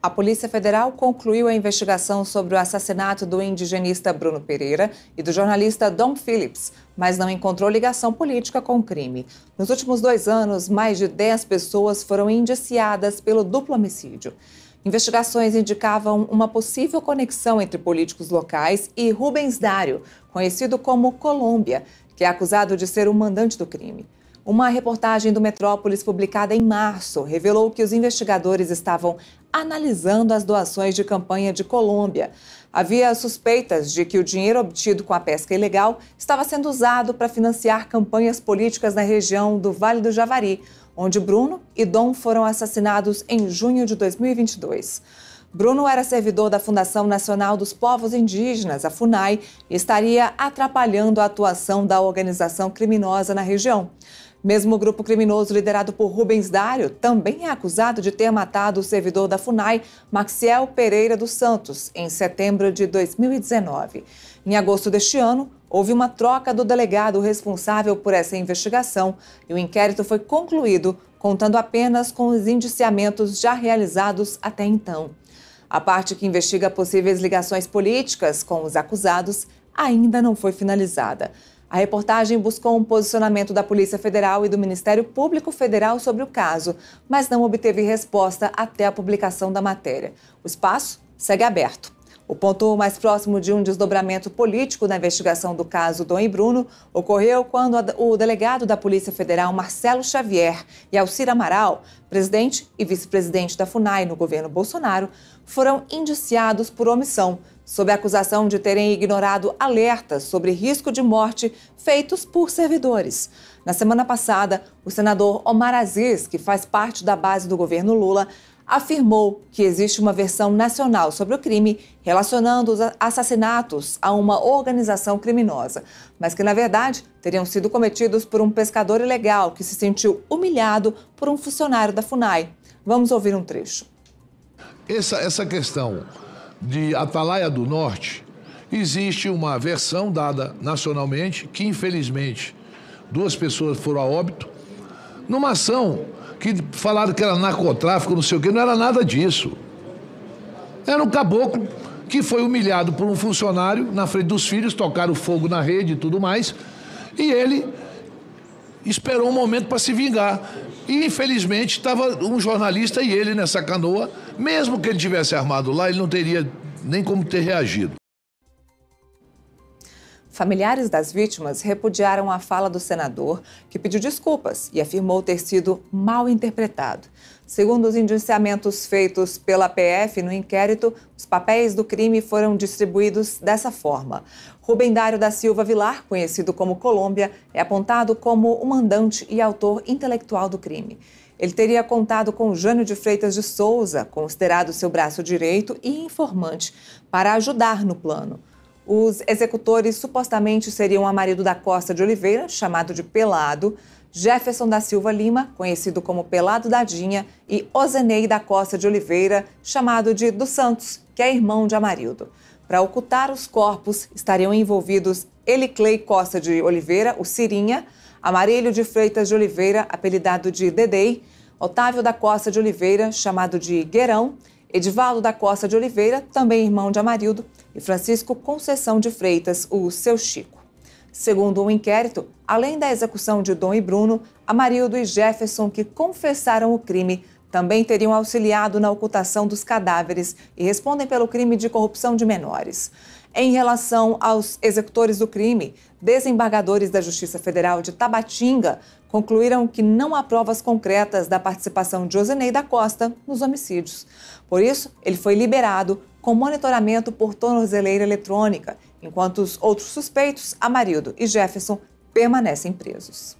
A Polícia Federal concluiu a investigação sobre o assassinato do indigenista Bruno Pereira e do jornalista Dom Phillips, mas não encontrou ligação política com o crime. Nos últimos 2 anos, mais de 10 pessoas foram indiciadas pelo duplo homicídio. Investigações indicavam uma possível conexão entre políticos locais e Rubens Dário, conhecido como Colômbia, que é acusado de ser o mandante do crime. Uma reportagem do Metrópolis, publicada em março, revelou que os investigadores estavam analisando as doações de campanha de Colômbia. Havia suspeitas de que o dinheiro obtido com a pesca ilegal estava sendo usado para financiar campanhas políticas na região do Vale do Javari, onde Bruno e Dom foram assassinados em junho de 2022. Bruno era servidor da Fundação Nacional dos Povos Indígenas, a FUNAI, e estaria atrapalhando a atuação da organização criminosa na região. Mesmo o grupo criminoso liderado por Rubens Dário também é acusado de ter matado o servidor da FUNAI, Maxiel Pereira dos Santos, em setembro de 2019. Em agosto deste ano, houve uma troca do delegado responsável por essa investigação e o inquérito foi concluído, contando apenas com os indiciamentos já realizados até então. A parte que investiga possíveis ligações políticas com os acusados ainda não foi finalizada. A reportagem buscou um posicionamento da Polícia Federal e do Ministério Público Federal sobre o caso, mas não obteve resposta até a publicação da matéria. O espaço segue aberto. O ponto mais próximo de um desdobramento político na investigação do caso Dom e Bruno ocorreu quando o delegado da Polícia Federal, Marcelo Xavier, e Alcir Amaral, presidente e vice-presidente da FUNAI no governo Bolsonaro, foram indiciados por omissão, sob a acusação de terem ignorado alertas sobre risco de morte feitos por servidores. Na semana passada, o senador Omar Aziz, que faz parte da base do governo Lula, afirmou que existe uma versão nacional sobre o crime relacionando os assassinatos a uma organização criminosa, mas que, na verdade, teriam sido cometidos por um pescador ilegal que se sentiu humilhado por um funcionário da FUNAI. Vamos ouvir um trecho. Essa questão de Atalaia do Norte, existe uma versão dada nacionalmente que, infelizmente, 2 pessoas foram a óbito, numa ação que falaram que era narcotráfico, não sei o quê, não era nada disso. Era um caboclo que foi humilhado por um funcionário na frente dos filhos, tocaram fogo na rede e tudo mais, e ele esperou um momento para se vingar. E, infelizmente, estava um jornalista e ele nessa canoa. Mesmo que ele tivesse armado lá, ele não teria nem como ter reagido. Familiares das vítimas repudiaram a fala do senador, que pediu desculpas e afirmou ter sido mal interpretado. Segundo os indiciamentos feitos pela PF no inquérito, os papéis do crime foram distribuídos dessa forma. Rubem Dário da Silva Vilar, conhecido como Colômbia, é apontado como o mandante e autor intelectual do crime. Ele teria contado com Jânio de Freitas de Souza, considerado seu braço direito e informante, para ajudar no plano. Os executores supostamente seriam Amarildo da Costa de Oliveira, chamado de Pelado, Jefferson da Silva Lima, conhecido como Pelado Dadinha, e Ozenei da Costa de Oliveira, chamado de dos Santos, que é irmão de Amarildo. Para ocultar os corpos, estariam envolvidos Eliclei Costa de Oliveira, o Cirinha, Amarílio de Freitas de Oliveira, apelidado de Dedei, Otávio da Costa de Oliveira, chamado de Guerão, Edivaldo da Costa de Oliveira, também irmão de Amarildo, e Francisco Conceição de Freitas, o seu Chico. Segundo um inquérito, além da execução de Dom e Bruno, Amarildo e Jefferson, que confessaram o crime, também teriam auxiliado na ocultação dos cadáveres e respondem pelo crime de corrupção de menores. Em relação aos executores do crime, desembargadores da Justiça Federal de Tabatinga concluíram que não há provas concretas da participação de Ozenei da Costa nos homicídios. Por isso, ele foi liberado com monitoramento por tornozeleira eletrônica, enquanto os outros suspeitos, Amarildo e Jefferson, permanecem presos.